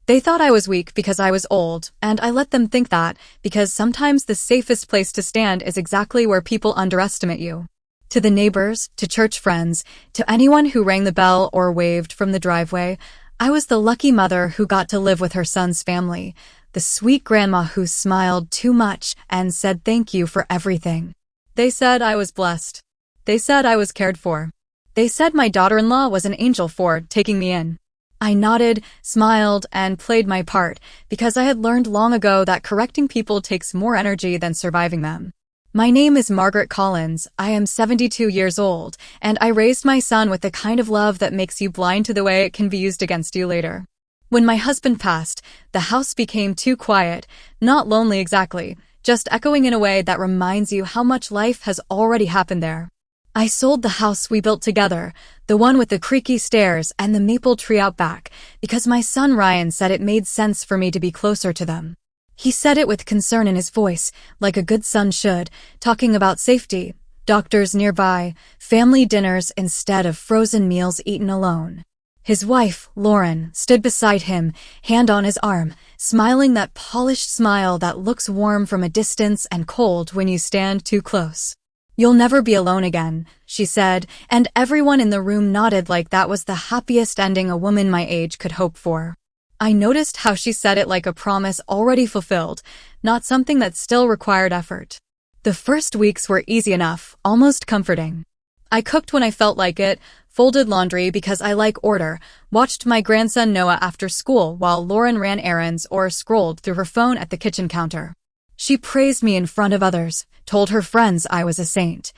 They thought I was weak because I was old, and I let them think that because sometimes the safest place to stand is exactly where people underestimate you. To the neighbors, to church friends, to anyone who rang the bell or waved from the driveway, I was the lucky mother who got to live with her son's family, the sweet grandma who smiled too much and said thank you for everything. They said I was blessed. They said I was cared for. They said my daughter-in-law was an angel for taking me in. I nodded, smiled, and played my part because I had learned long ago that correcting people takes more energy than surviving them. My name is Margaret Collins. I am 72 years old, and I raised my son with the kind of love that makes you blind to the way it can be used against you later. When my husband passed, the house became too quiet, not lonely exactly, just echoing in a way that reminds you how much life has already happened there. I sold the house we built together, the one with the creaky stairs and the maple tree out back, because my son Ryan said it made sense for me to be closer to them. He said it with concern in his voice, like a good son should, talking about safety, doctors nearby, family dinners instead of frozen meals eaten alone. His wife, Lauren, stood beside him, hand on his arm, smiling that polished smile that looks warm from a distance and cold when you stand too close. "You'll never be alone again," she said, and everyone in the room nodded like that was the happiest ending a woman my age could hope for. I noticed how she said it like a promise already fulfilled, not something that still required effort. The first weeks were easy enough, almost comforting. I cooked when I felt like it, folded laundry because I like order, watched my grandson Noah after school while Lauren ran errands or scrolled through her phone at the kitchen counter. She praised me in front of others, told her friends I was a saint,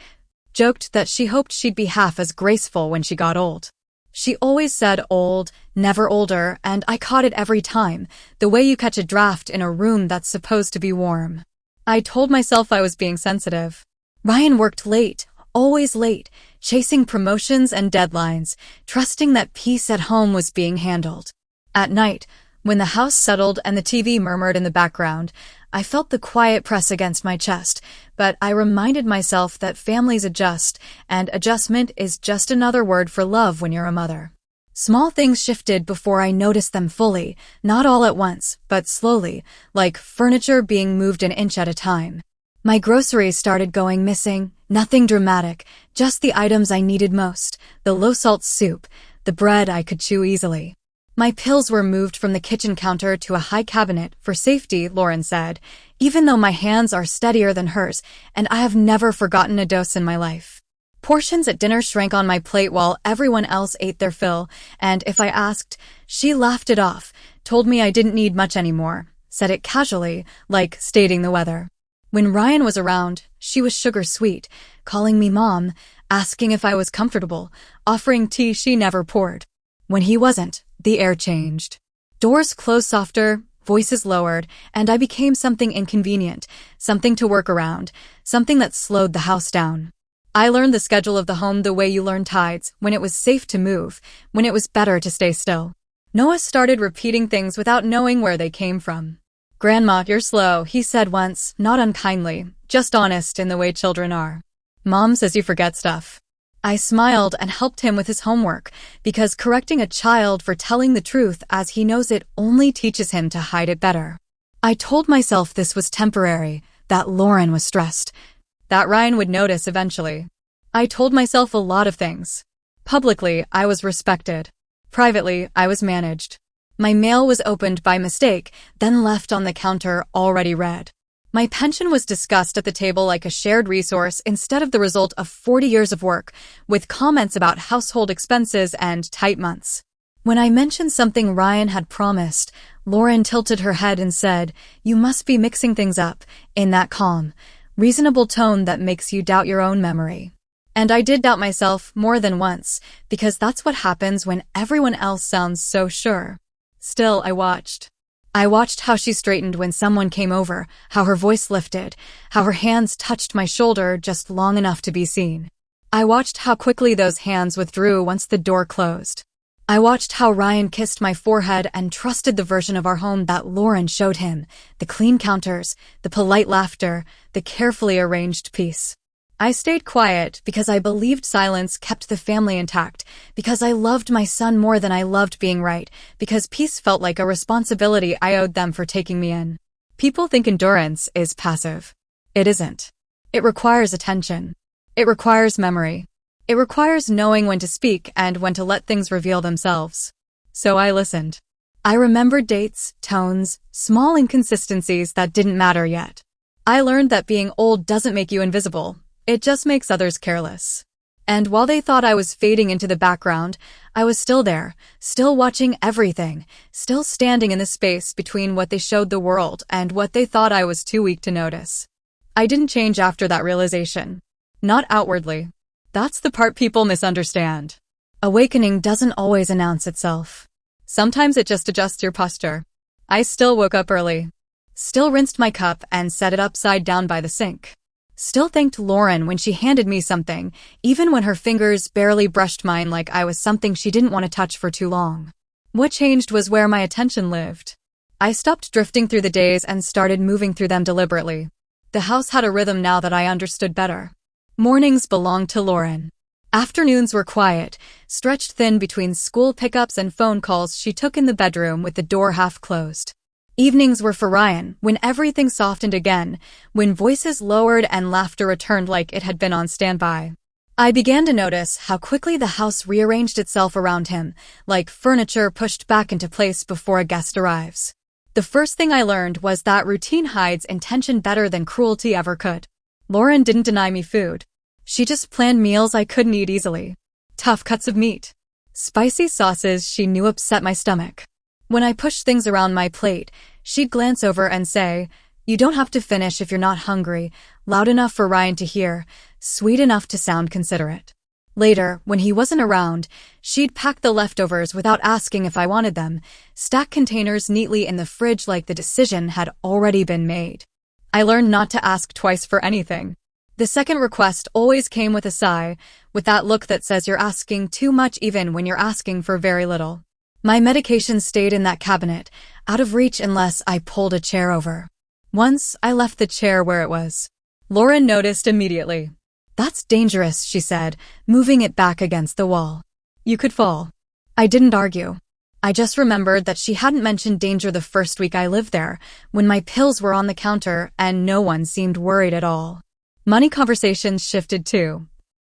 joked that she hoped she'd be half as graceful when she got old. She always said old, never older, and I caught it every time, the way you catch a draft in a room that's supposed to be warm. I told myself I was being sensitive. Ryan worked late, always late, chasing promotions and deadlines, trusting that peace at home was being handled. At night, when the house settled and the TV murmured in the background, I felt the quiet press against my chest, but I reminded myself that families adjust, and adjustment is just another word for love when you're a mother. Small things shifted before I noticed them fully, not all at once, but slowly, like furniture being moved an inch at a time. My groceries started going missing, nothing dramatic, just the items I needed most, the low-salt soup, the bread I could chew easily. My pills were moved from the kitchen counter to a high cabinet for safety, Lauren said, even though my hands are steadier than hers, and I have never forgotten a dose in my life. Portions at dinner shrank on my plate while everyone else ate their fill, and if I asked, she laughed it off, told me I didn't need much anymore, said it casually, like stating the weather. When Ryan was around, she was sugar sweet, calling me mom, asking if I was comfortable, offering tea she never poured. When he wasn't, the air changed. Doors closed softer, voices lowered, and I became something inconvenient, something to work around, something that slowed the house down. I learned the schedule of the home the way you learn tides, when it was safe to move, when it was better to stay still. Noah started repeating things without knowing where they came from. "Grandma, you're slow," he said once, not unkindly, just honest in the way children are. "Mom says you forget stuff." I smiled and helped him with his homework, because correcting a child for telling the truth as he knows it only teaches him to hide it better. I told myself this was temporary, that Lauren was stressed, that Ryan would notice eventually. I told myself a lot of things. Publicly, I was respected. Privately, I was managed. My mail was opened by mistake, then left on the counter already read. My pension was discussed at the table like a shared resource instead of the result of 40 years of work, with comments about household expenses and tight months. When I mentioned something Ryan had promised, Lauren tilted her head and said, "You must be mixing things up," in that calm, reasonable tone that makes you doubt your own memory. And I did doubt myself more than once, because that's what happens when everyone else sounds so sure. Still, I watched. I watched how she straightened when someone came over, how her voice lifted, how her hands touched my shoulder just long enough to be seen. I watched how quickly those hands withdrew once the door closed. I watched how Ryan kissed my forehead and trusted the version of our home that Lauren showed him, the clean counters, the polite laughter, the carefully arranged peace. I stayed quiet because I believed silence kept the family intact, because I loved my son more than I loved being right, because peace felt like a responsibility I owed them for taking me in. People think endurance is passive. It isn't. It requires attention. It requires memory. It requires knowing when to speak and when to let things reveal themselves. So I listened. I remembered dates, tones, small inconsistencies that didn't matter yet. I learned that being old doesn't make you invisible. It just makes others careless. And while they thought I was fading into the background, I was still there, still watching everything, still standing in the space between what they showed the world and what they thought I was too weak to notice. I didn't change after that realization. Not outwardly. That's the part people misunderstand. Awakening doesn't always announce itself. Sometimes it just adjusts your posture. I still woke up early. Still rinsed my cup and set it upside down by the sink. Still thanked Lauren when she handed me something, even when her fingers barely brushed mine like I was something she didn't want to touch for too long. What changed was where my attention lived. I stopped drifting through the days and started moving through them deliberately. The house had a rhythm now that I understood better. Mornings belonged to Lauren. Afternoons were quiet, stretched thin between school pickups and phone calls she took in the bedroom with the door half closed. Evenings were for Ryan, when everything softened again, when voices lowered and laughter returned like it had been on standby. I began to notice how quickly the house rearranged itself around him, like furniture pushed back into place before a guest arrives. The first thing I learned was that routine hides intention better than cruelty ever could. Lauren didn't deny me food. She just planned meals I couldn't eat easily. Tough cuts of meat. Spicy sauces she knew upset my stomach. When I pushed things around my plate, she'd glance over and say, "You don't have to finish if you're not hungry," loud enough for Ryan to hear, sweet enough to sound considerate. Later, when he wasn't around, she'd pack the leftovers without asking if I wanted them, stack containers neatly in the fridge like the decision had already been made. I learned not to ask twice for anything. The second request always came with a sigh, with that look that says you're asking too much even when you're asking for very little. My medication stayed in that cabinet, out of reach unless I pulled a chair over. Once, I left the chair where it was. Lauren noticed immediately. "That's dangerous," she said, moving it back against the wall. "You could fall." I didn't argue. I just remembered that she hadn't mentioned danger the first week I lived there, when my pills were on the counter and no one seemed worried at all. Money conversations shifted too.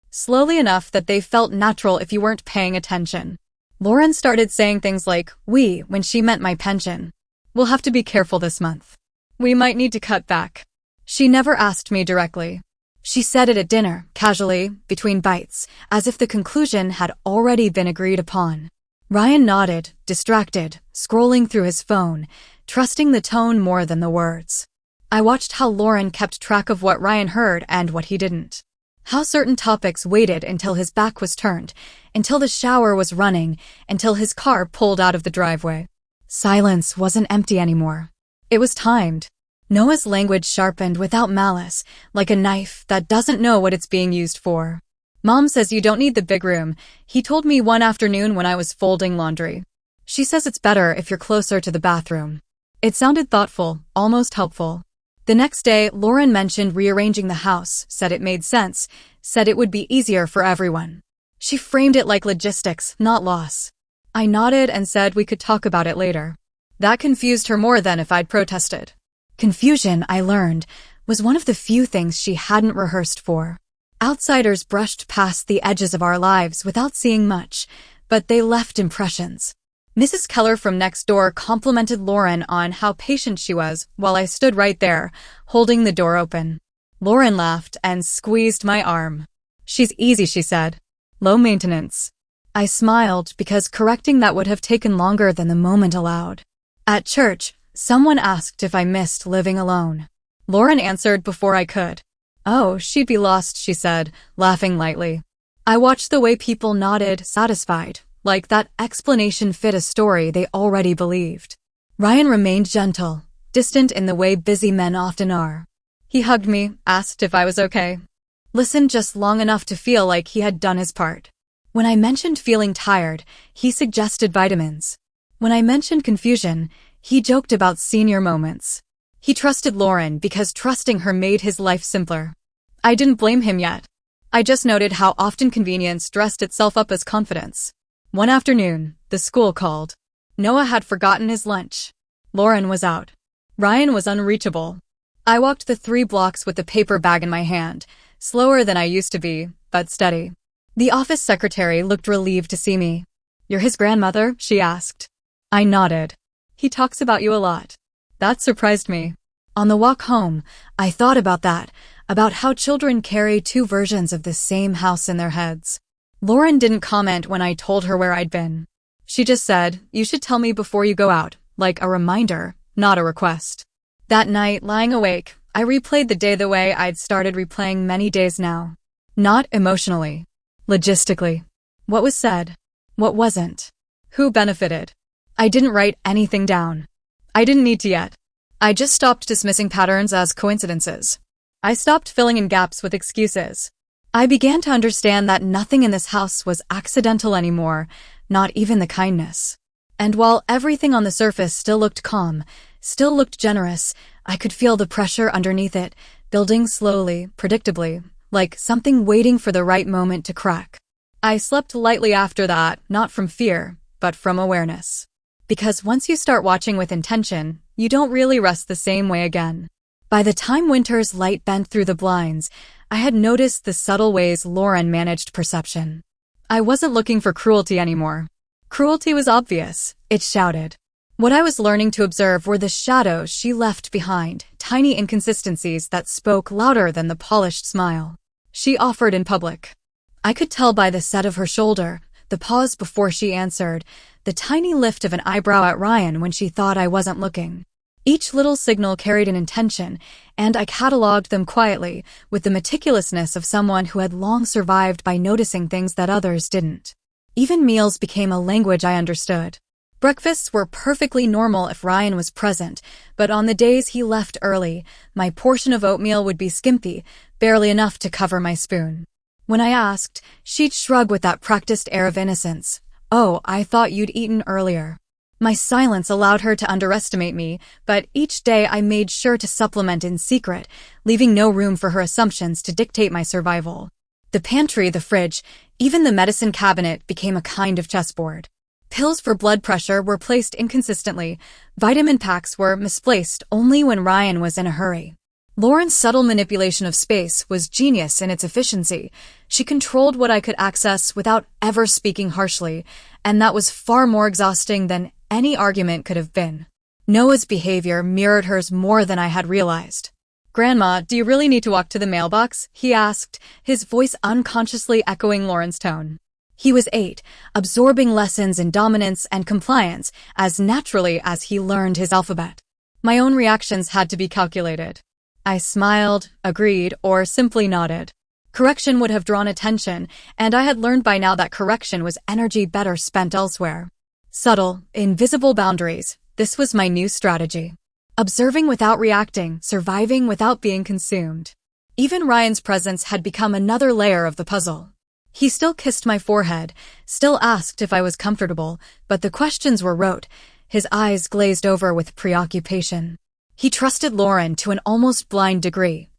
Slowly enough that they felt natural if you weren't paying attention. Lauren started saying things like, "we," when she meant my pension. "We'll have to be careful this month. We might need to cut back." She never asked me directly. She said it at dinner, casually, between bites, as if the conclusion had already been agreed upon. Ryan nodded, distracted, scrolling through his phone, trusting the tone more than the words. I watched how Lauren kept track of what Ryan heard and what he didn't. How certain topics waited until his back was turned, until the shower was running, until his car pulled out of the driveway. Silence wasn't empty anymore. It was timed. Noah's language sharpened without malice, like a knife that doesn't know what it's being used for. "Mom says you don't need the big room," he told me one afternoon when I was folding laundry. "She says it's better if you're closer to the bathroom." It sounded thoughtful, almost helpful. The next day, Lauren mentioned rearranging the house, said it made sense, said it would be easier for everyone. She framed it like logistics, not loss. I nodded and said we could talk about it later. That confused her more than if I'd protested. Confusion, I learned, was one of the few things she hadn't rehearsed for. Outsiders brushed past the edges of our lives without seeing much, but they left impressions. Mrs. Keller from next door complimented Lauren on how patient she was while I stood right there, holding the door open. Lauren laughed and squeezed my arm. "She's easy," she said. "Low maintenance." I smiled because correcting that would have taken longer than the moment allowed. At church, someone asked if I missed living alone. Lauren answered before I could. "Oh, she'd be lost," she said, laughing lightly. I watched the way people nodded, satisfied, like that explanation fit a story they already believed. Ryan remained gentle, distant in the way busy men often are. He hugged me, asked if I was okay. Listened just long enough to feel like he had done his part. When I mentioned feeling tired, he suggested vitamins. When I mentioned confusion, he joked about senior moments. He trusted Lauren because trusting her made his life simpler. I didn't blame him yet. I just noted how often convenience dressed itself up as confidence. One afternoon, the school called. Noah had forgotten his lunch. Lauren was out. Ryan was unreachable. I walked the 3 blocks with the paper bag in my hand, slower than I used to be, but steady. The office secretary looked relieved to see me. "You're his grandmother?" she asked. I nodded. "He talks about you a lot." That surprised me. On the walk home, I thought about that, about how children carry 2 versions of the same house in their heads. Lauren didn't comment when I told her where I'd been. She just said, "You should tell me before you go out," like a reminder, not a request. That night, lying awake, I replayed the day the way I'd started replaying many days now. Not emotionally. Logistically. What was said? What wasn't? Who benefited? I didn't write anything down. I didn't need to yet. I just stopped dismissing patterns as coincidences. I stopped filling in gaps with excuses. I began to understand that nothing in this house was accidental anymore, not even the kindness. And while everything on the surface still looked calm, still looked generous, I could feel the pressure underneath it, building slowly, predictably, like something waiting for the right moment to crack. I slept lightly after that, not from fear, but from awareness. Because once you start watching with intention, you don't really rest the same way again. By the time winter's light bent through the blinds, I had noticed the subtle ways Lauren managed perception. I wasn't looking for cruelty anymore. Cruelty was obvious. It shouted. What I was learning to observe were the shadows she left behind, tiny inconsistencies that spoke louder than the polished smile she offered in public. I could tell by the set of her shoulder, the pause before she answered, the tiny lift of an eyebrow at Ryan when she thought I wasn't looking. Each little signal carried an intention, and I cataloged them quietly, with the meticulousness of someone who had long survived by noticing things that others didn't. Even meals became a language I understood. Breakfasts were perfectly normal if Ryan was present, but on the days he left early, my portion of oatmeal would be skimpy, barely enough to cover my spoon. When I asked, she'd shrug with that practiced air of innocence. "Oh, I thought you'd eaten earlier." My silence allowed her to underestimate me, but each day I made sure to supplement in secret, leaving no room for her assumptions to dictate my survival. The pantry, the fridge, even the medicine cabinet became a kind of chessboard. Pills for blood pressure were placed inconsistently. Vitamin packs were misplaced only when Ryan was in a hurry. Lauren's subtle manipulation of space was genius in its efficiency. She controlled what I could access without ever speaking harshly, and that was far more exhausting than any argument could have been. Noah's behavior mirrored hers more than I had realized. "Grandma, do you really need to walk to the mailbox?" he asked, his voice unconsciously echoing Lauren's tone. He was 8, absorbing lessons in dominance and compliance as naturally as he learned his alphabet. My own reactions had to be calculated. I smiled, agreed, or simply nodded. Correction would have drawn attention, and I had learned by now that correction was energy better spent elsewhere. Subtle, invisible boundaries. This was my new strategy. Observing without reacting, surviving without being consumed. Even Ryan's presence had become another layer of the puzzle. He still kissed my forehead, still asked if I was comfortable, but the questions were rote, his eyes glazed over with preoccupation. He trusted Lauren to an almost blind degree.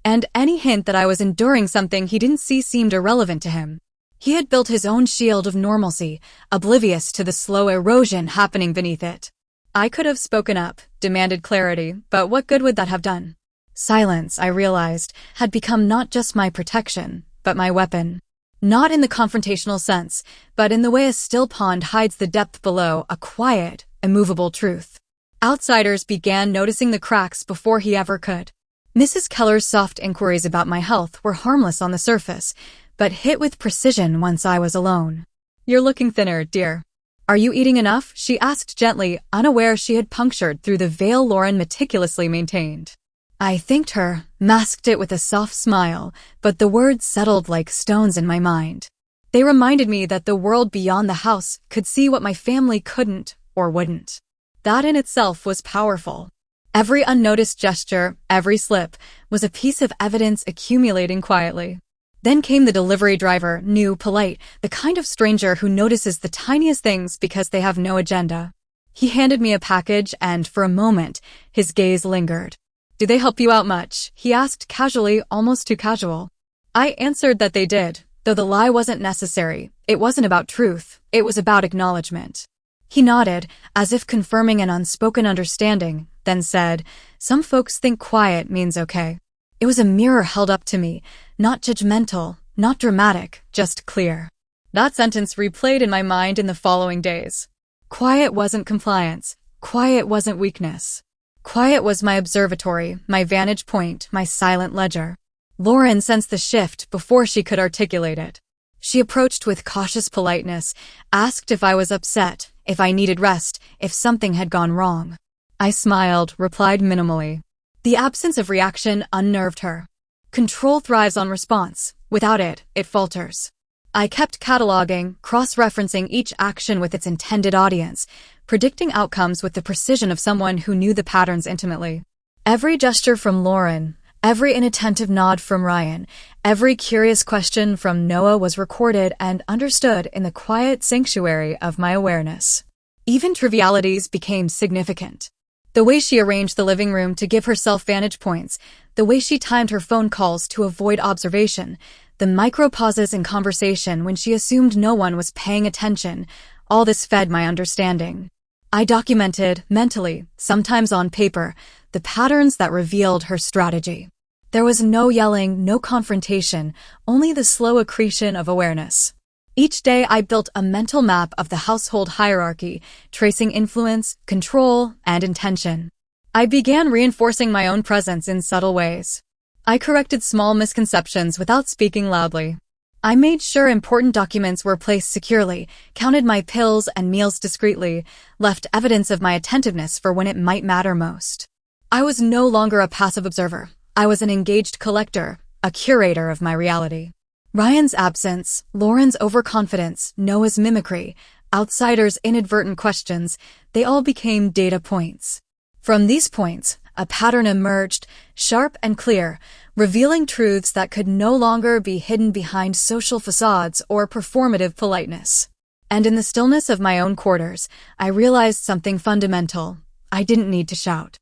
And any hint that I was enduring something he didn't see seemed irrelevant to him. He had built his own shield of normalcy, oblivious to the slow erosion happening beneath it. I could have spoken up, demanded clarity, but what good would that have done? Silence, I realized, had become not just my protection, but my weapon. Not in the confrontational sense, but in the way a still pond hides the depth below a quiet, immovable truth. Outsiders began noticing the cracks before he ever could. Mrs. Keller's soft inquiries about my health were harmless on the surface, but hit with precision once I was alone. "You're looking thinner, dear. Are you eating enough?" she asked gently, unaware she had punctured through the veil Lauren meticulously maintained. I thanked her, masked it with a soft smile, but the words settled like stones in my mind. They reminded me that the world beyond the house could see what my family couldn't or wouldn't. That in itself was powerful. Every unnoticed gesture, every slip, was a piece of evidence accumulating quietly. Then came the delivery driver, new, polite, the kind of stranger who notices the tiniest things because they have no agenda. He handed me a package and, for a moment, his gaze lingered. "Do they help you out much?" he asked casually, almost too casual. I answered that they did, though the lie wasn't necessary. It wasn't about truth, it was about acknowledgement. He nodded, as if confirming an unspoken understanding, then said, "Some folks think quiet means okay." It was a mirror held up to me, not judgmental, not dramatic, just clear. That sentence replayed in my mind in the following days. Quiet wasn't compliance. Quiet wasn't weakness. Quiet was my observatory, my vantage point, my silent ledger. Lauren sensed the shift before she could articulate it. She approached with cautious politeness, asked if I was upset, if I needed rest, if something had gone wrong. I smiled, replied minimally. The absence of reaction unnerved her. Control thrives on response. Without it, it falters. I kept cataloging, cross-referencing each action with its intended audience, predicting outcomes with the precision of someone who knew the patterns intimately. Every gesture from Lauren, every inattentive nod from Ryan, every curious question from Noah was recorded and understood in the quiet sanctuary of my awareness. Even trivialities became significant. The way she arranged the living room to give herself vantage points, the way she timed her phone calls to avoid observation, the micro-pauses in conversation when she assumed no one was paying attention, all this fed my understanding. I documented, mentally, sometimes on paper, the patterns that revealed her strategy. There was no yelling, no confrontation, only the slow accretion of awareness. Each day I built a mental map of the household hierarchy, tracing influence, control, and intention. I began reinforcing my own presence in subtle ways. I corrected small misconceptions without speaking loudly. I made sure important documents were placed securely, counted my pills and meals discreetly, left evidence of my attentiveness for when it might matter most. I was no longer a passive observer. I was an engaged collector, a curator of my reality. Ryan's absence, Lauren's overconfidence, Noah's mimicry, outsiders' inadvertent questions, they all became data points. From these points, a pattern emerged, sharp and clear, revealing truths that could no longer be hidden behind social facades or performative politeness. And in the stillness of my own quarters, I realized something fundamental. I didn't need to shout.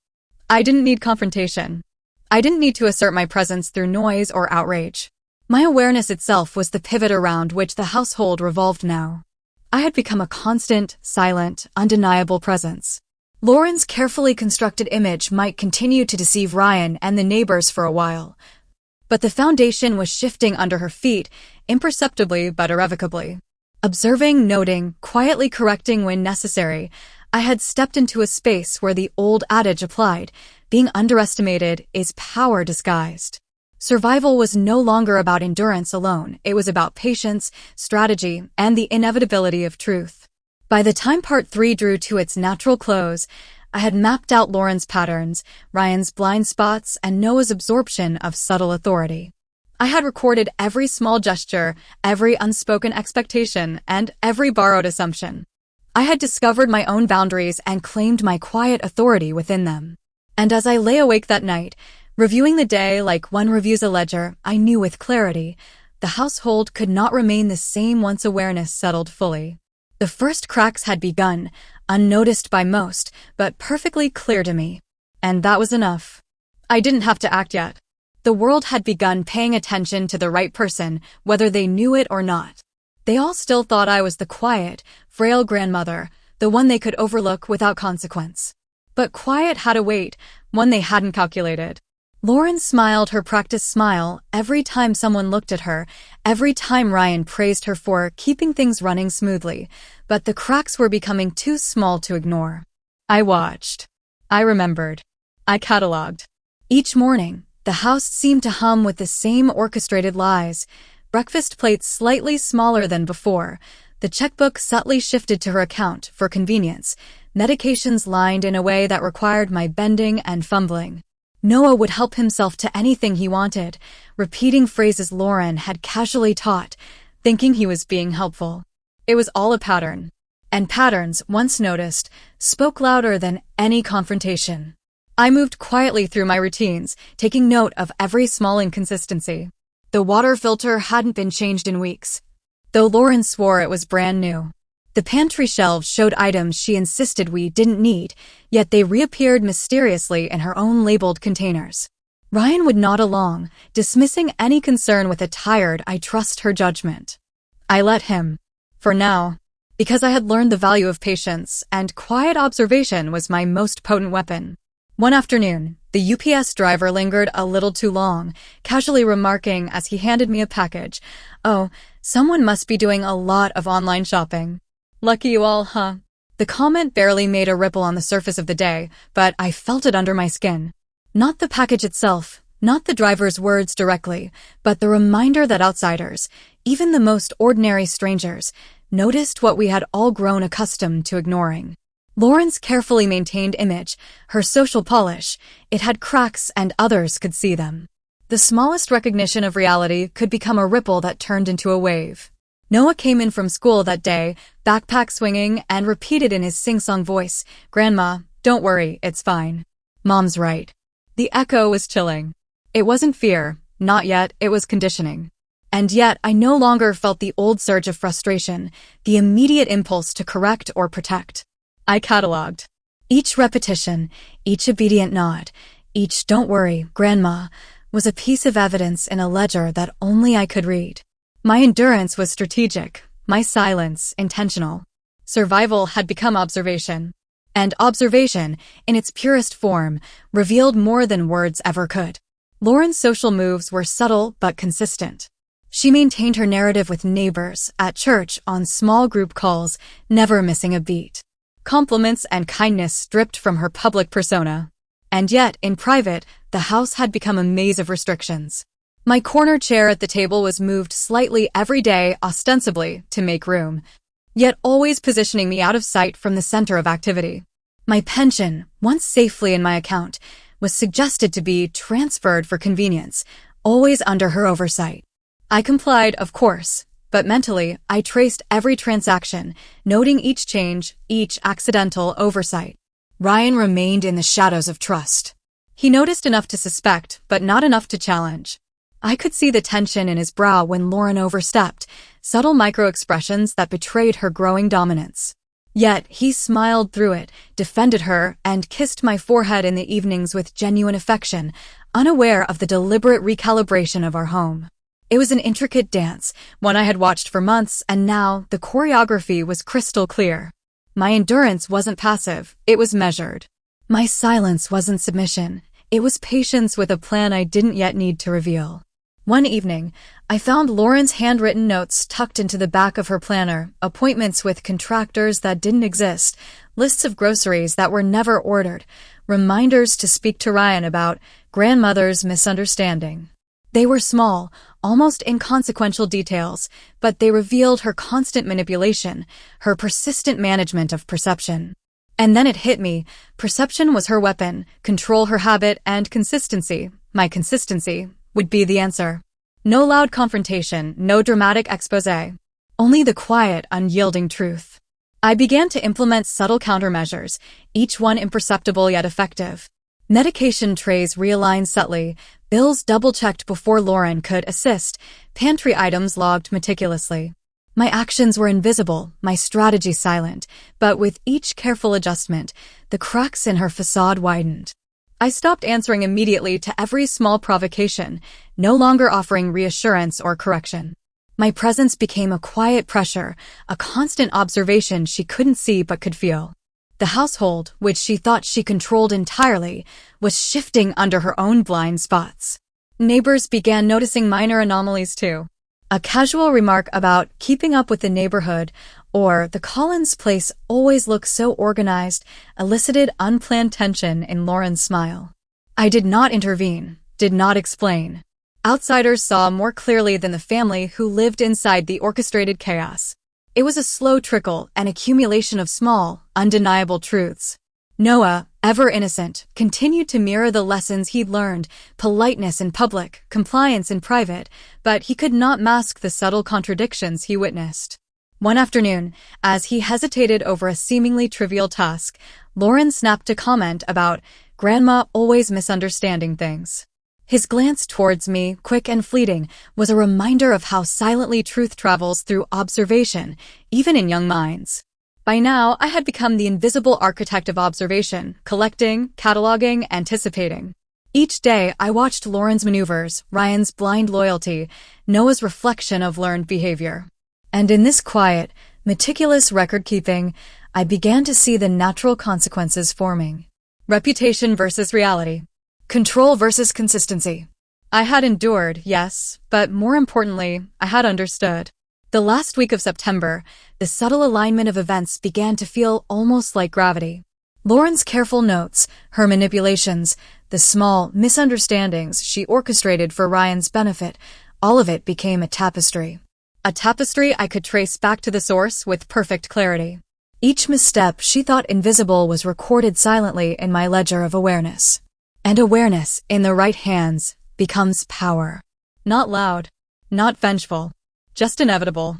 I didn't need confrontation. I didn't need to assert my presence through noise or outrage. My awareness itself was the pivot around which the household revolved now. I had become a constant, silent, undeniable presence. Lauren's carefully constructed image might continue to deceive Ryan and the neighbors for a while, but the foundation was shifting under her feet, imperceptibly but irrevocably. Observing, noting, quietly correcting when necessary, I had stepped into a space where the old adage applied: being underestimated is power disguised. Survival was no longer about endurance alone, it was about patience, strategy, and the inevitability of truth. By the time Part 3 drew to its natural close, I had mapped out Lauren's patterns, Ryan's blind spots, and Noah's absorption of subtle authority. I had recorded every small gesture, every unspoken expectation, and every borrowed assumption. I had discovered my own boundaries and claimed my quiet authority within them. And as I lay awake that night, reviewing the day like one reviews a ledger, I knew with clarity, the household could not remain the same once awareness settled fully. The first cracks had begun, unnoticed by most, but perfectly clear to me. And that was enough. I didn't have to act yet. The world had begun paying attention to the right person, whether they knew it or not. They all still thought I was the quiet, frail grandmother, the one they could overlook without consequence. But quiet had a weight, one they hadn't calculated. Lauren smiled her practiced smile every time someone looked at her, every time Ryan praised her for keeping things running smoothly, but the cracks were becoming too small to ignore. I watched. I remembered. I cataloged. Each morning, the house seemed to hum with the same orchestrated lies. Breakfast plates slightly smaller than before, the checkbook subtly shifted to her account for convenience, medications lined in a way that required my bending and fumbling. Noah would help himself to anything he wanted, repeating phrases Lauren had casually taught, thinking he was being helpful. It was all a pattern. And patterns, once noticed, spoke louder than any confrontation. I moved quietly through my routines, taking note of every small inconsistency. The water filter hadn't been changed in weeks, though Lauren swore it was brand new. The pantry shelves showed items she insisted we didn't need, yet they reappeared mysteriously in her own labeled containers. Ryan would nod along, dismissing any concern with a tired, "I trust her" judgment. I let him. For now. Because I had learned the value of patience, and quiet observation was my most potent weapon. One afternoon, the UPS driver lingered a little too long, casually remarking as he handed me a package, "Oh, someone must be doing a lot of online shopping. Lucky you all, huh?" The comment barely made a ripple on the surface of the day, but I felt it under my skin. Not the package itself, not the driver's words directly, but the reminder that outsiders, even the most ordinary strangers, noticed what we had all grown accustomed to ignoring. Lauren's carefully maintained image, her social polish, it had cracks and others could see them. The smallest recognition of reality could become a ripple that turned into a wave. Noah came in from school that day, backpack swinging, and repeated in his sing-song voice, "Grandma, don't worry, it's fine. Mom's right." The echo was chilling. It wasn't fear, not yet, it was conditioning. And yet, I no longer felt the old surge of frustration, the immediate impulse to correct or protect. I cataloged. Each repetition, each obedient nod, each "don't worry, Grandma," was a piece of evidence in a ledger that only I could read. My endurance was strategic, my silence intentional. Survival had become observation. And observation, in its purest form, revealed more than words ever could. Lauren's social moves were subtle but consistent. She maintained her narrative with neighbors, at church, on small group calls, never missing a beat. Compliments and kindness stripped from her public persona. And yet, in private, the house had become a maze of restrictions. My corner chair at the table was moved slightly every day, ostensibly to make room, yet always positioning me out of sight from the center of activity. My pension, once safely in my account, was suggested to be transferred for convenience, always under her oversight. I complied, of course, but mentally, I traced every transaction, noting each change, each accidental oversight. Ryan remained in the shadows of trust. He noticed enough to suspect, but not enough to challenge. I could see the tension in his brow when Lauren overstepped, subtle micro-expressions that betrayed her growing dominance. Yet he smiled through it, defended her, and kissed my forehead in the evenings with genuine affection, unaware of the deliberate recalibration of our home. It was an intricate dance, one I had watched for months, and now the choreography was crystal clear. My endurance wasn't passive, it was measured. My silence wasn't submission, it was patience with a plan I didn't yet need to reveal. One evening, I found Lauren's handwritten notes tucked into the back of her planner, appointments with contractors that didn't exist, lists of groceries that were never ordered, reminders to speak to Ryan about grandmother's misunderstanding. They were small, almost inconsequential details, but they revealed her constant manipulation, her persistent management of perception. And then it hit me, perception was her weapon, control her habit, and consistency, my consistency, would be the answer. No loud confrontation, no dramatic exposé. Only the quiet, unyielding truth. I began to implement subtle countermeasures, each one imperceptible yet effective. Medication trays realigned subtly, bills double-checked before Lauren could assist, pantry items logged meticulously. My actions were invisible, my strategy silent, but with each careful adjustment, the cracks in her facade widened. I stopped answering immediately to every small provocation, no longer offering reassurance or correction. My presence became a quiet pressure, a constant observation she couldn't see but could feel. The household, which she thought she controlled entirely, was shifting under her own blind spots. Neighbors began noticing minor anomalies too. A casual remark about keeping up with the neighborhood, or the Collins place always looks so organized, elicited unplanned tension in Lauren's smile. I did not intervene, did not explain. Outsiders saw more clearly than the family who lived inside the orchestrated chaos. It was a slow trickle, an accumulation of small, undeniable truths. Noah, ever innocent, continued to mirror the lessons he'd learned, politeness in public, compliance in private, but he could not mask the subtle contradictions he witnessed. One afternoon, as he hesitated over a seemingly trivial task, Lauren snapped a comment about Grandma always misunderstanding things. His glance towards me, quick and fleeting, was a reminder of how silently truth travels through observation, even in young minds. By now, I had become the invisible architect of observation, collecting, cataloging, anticipating. Each day, I watched Lauren's maneuvers, Ryan's blind loyalty, Noah's reflection of learned behavior. And in this quiet, meticulous record-keeping, I began to see the natural consequences forming. Reputation versus reality. Control versus consistency. I had endured, yes, but more importantly, I had understood. The last week of September, the subtle alignment of events began to feel almost like gravity. Lauren's careful notes, her manipulations, the small misunderstandings she orchestrated for Ryan's benefit, all of it became a tapestry. A tapestry I could trace back to the source with perfect clarity. Each misstep she thought invisible was recorded silently in my ledger of awareness. And awareness, in the right hands, becomes power. Not loud, not vengeful, just inevitable.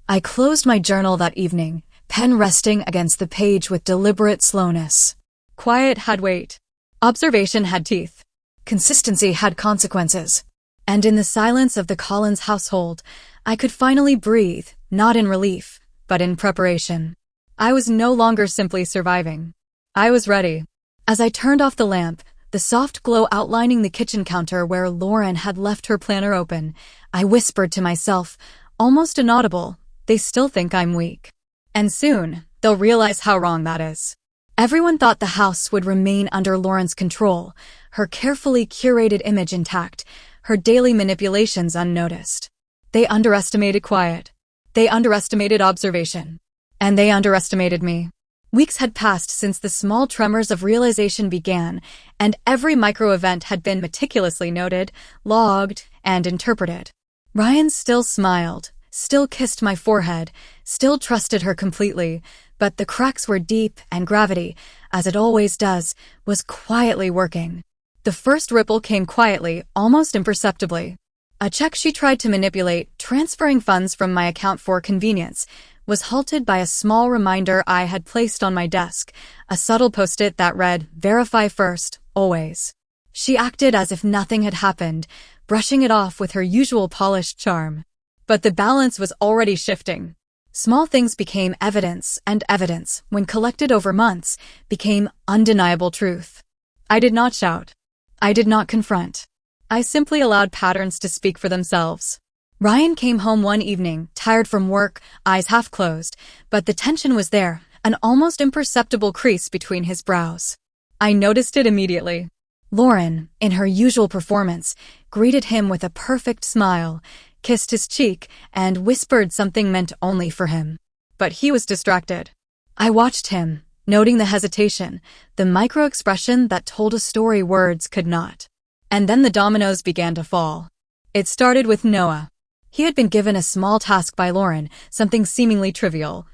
I closed my journal that evening, pen resting against the page with deliberate slowness. Quiet had weight. Observation had teeth. Consistency had consequences. And in the silence of the Collins household, I could finally breathe, not in relief, but in preparation. I was no longer simply surviving. I was ready. As I turned off the lamp, the soft glow outlining the kitchen counter where Lauren had left her planner open, I whispered to myself, almost inaudible, they still think I'm weak. And soon, they'll realize how wrong that is. Everyone thought the house would remain under Lauren's control, her carefully curated image intact, her daily manipulations unnoticed. They underestimated quiet. They underestimated observation. And they underestimated me. Weeks had passed since the small tremors of realization began, and every micro-event had been meticulously noted, logged, and interpreted. Ryan still smiled, still kissed my forehead, still trusted her completely, but the cracks were deep and gravity, as it always does, was quietly working. The first ripple came quietly, almost imperceptibly. A check she tried to manipulate, transferring funds from my account for convenience, was halted by a small reminder I had placed on my desk, a subtle post-it that read, "Verify first, always." She acted as if nothing had happened, brushing it off with her usual polished charm. But the balance was already shifting. Small things became evidence, and evidence, when collected over months, became undeniable truth. I did not shout. I did not confront. I simply allowed patterns to speak for themselves. Ryan came home one evening, tired from work, eyes half closed, but the tension was there, an almost imperceptible crease between his brows. I noticed it immediately. Lauren, in her usual performance, greeted him with a perfect smile, kissed his cheek, and whispered something meant only for him. But he was distracted. I watched him, noting the hesitation, the micro-expression that told a story words could not. And then the dominoes began to fall. It started with Noah. He had been given a small task by Lauren, something seemingly trivial.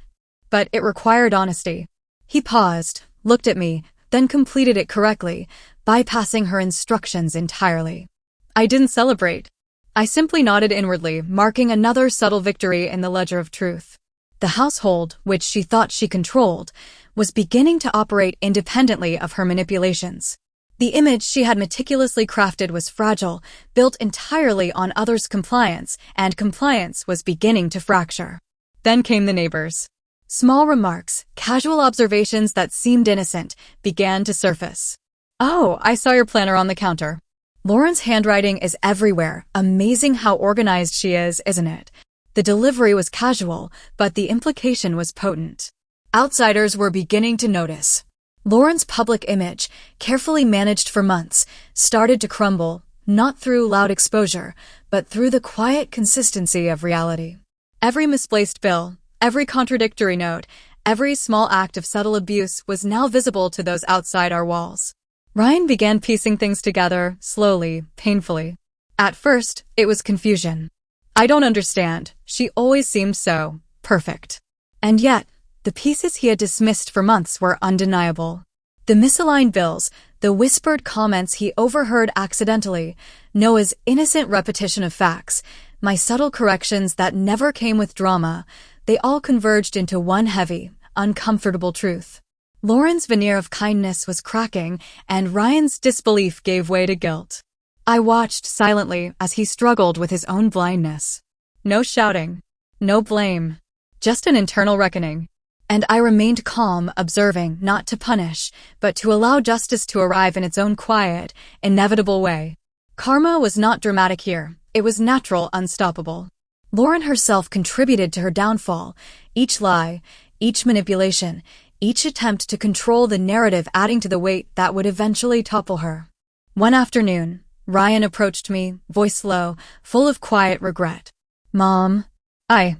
But it required honesty. He paused, looked at me, then completed it correctly, bypassing her instructions entirely. I didn't celebrate. I simply nodded inwardly, marking another subtle victory in the ledger of truth. The household, which she thought she controlled, was beginning to operate independently of her manipulations. The image she had meticulously crafted was fragile, built entirely on others' compliance, and compliance was beginning to fracture. Then came the neighbors. Small remarks, casual observations that seemed innocent, began to surface. "Oh, I saw your planner on the counter." Lauren's handwriting is everywhere. Amazing how organized she is, isn't it? The delivery was casual, but the implication was potent. Outsiders were beginning to notice. Lauren's public image, carefully managed for months, started to crumble, not through loud exposure, but through the quiet consistency of reality. Every misplaced bill, every contradictory note, every small act of subtle abuse was now visible to those outside our walls. Ryan began piecing things together, slowly, painfully. At first, it was confusion. I don't understand. She always seemed so perfect. And yet, the pieces he had dismissed for months were undeniable. The misaligned bills, the whispered comments he overheard accidentally, Noah's innocent repetition of facts, my subtle corrections that never came with drama, they all converged into one heavy, uncomfortable truth. Lauren's veneer of kindness was cracking, and Ryan's disbelief gave way to guilt. I watched silently as he struggled with his own blindness. No shouting. No blame. Just an internal reckoning. And I remained calm, observing, not to punish, but to allow justice to arrive in its own quiet, inevitable way. Karma was not dramatic here. It was natural, unstoppable. Lauren herself contributed to her downfall. Each lie, each manipulation, each attempt to control the narrative adding to the weight that would eventually topple her. One afternoon, Ryan approached me, voice low, full of quiet regret. Mom, I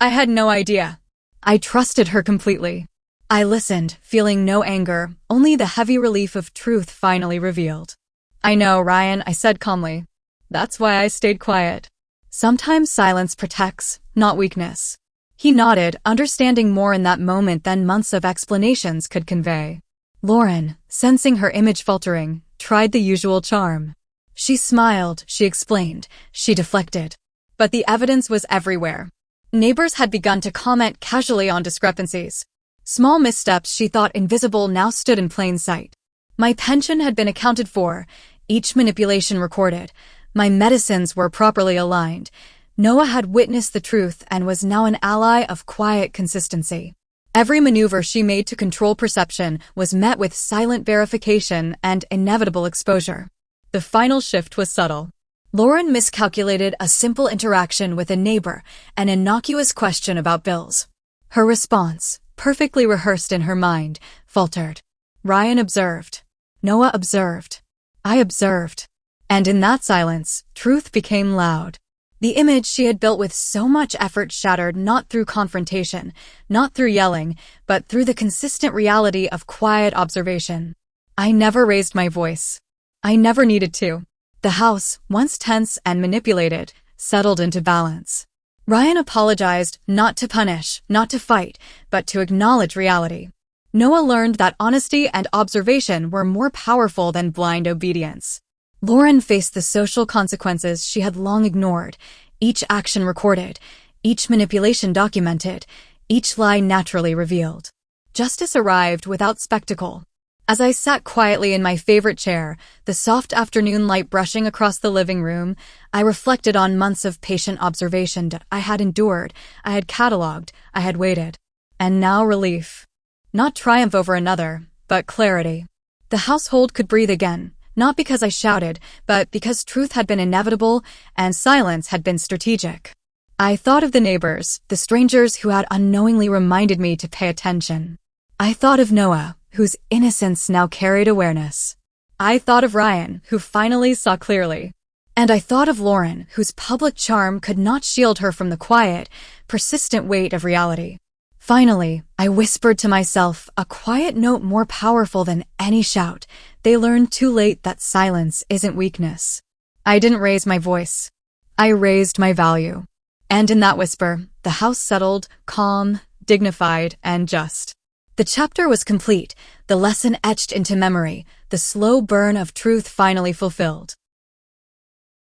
had no idea. I trusted her completely. I listened, feeling no anger, only the heavy relief of truth finally revealed. I know, Ryan, I said calmly. That's why I stayed quiet. Sometimes silence protects, not weakness. He nodded, understanding more in that moment than months of explanations could convey. Lauren, sensing her image faltering, tried the usual charm. She smiled, she explained, she deflected. But the evidence was everywhere. Neighbors had begun to comment casually on discrepancies. Small missteps she thought invisible now stood in plain sight. My pension had been accounted for, each manipulation recorded. My medicines were properly aligned. Noah had witnessed the truth and was now an ally of quiet consistency. Every maneuver she made to control perception was met with silent verification and inevitable exposure. The final shift was subtle. Lauren miscalculated a simple interaction with a neighbor, an innocuous question about bills. Her response, perfectly rehearsed in her mind, faltered. Ryan observed. Noah observed. I observed. And in that silence, truth became loud. The image she had built with so much effort shattered not through confrontation, not through yelling, but through the consistent reality of quiet observation. I never raised my voice. I never needed to. The house, once tense and manipulated, settled into balance. Ryan apologized, not to punish, not to fight, but to acknowledge reality. Noah learned that honesty and observation were more powerful than blind obedience. Lauren faced the social consequences she had long ignored, each action recorded, each manipulation documented, each lie naturally revealed. Justice arrived without spectacle. As I sat quietly in my favorite chair, the soft afternoon light brushing across the living room, I reflected on months of patient observation that I had endured, I had catalogued, I had waited. And now relief. Not triumph over another, but clarity. The household could breathe again, not because I shouted, but because truth had been inevitable and silence had been strategic. I thought of the neighbors, the strangers who had unknowingly reminded me to pay attention. I thought of Noah, whose innocence now carried awareness. I thought of Ryan, who finally saw clearly. And I thought of Lauren, whose public charm could not shield her from the quiet, persistent weight of reality. Finally, I whispered to myself, a quiet note more powerful than any shout. They learned too late that silence isn't weakness. I didn't raise my voice. I raised my value. And in that whisper, the house settled, calm, dignified, and just. The chapter was complete, the lesson etched into memory, the slow burn of truth finally fulfilled.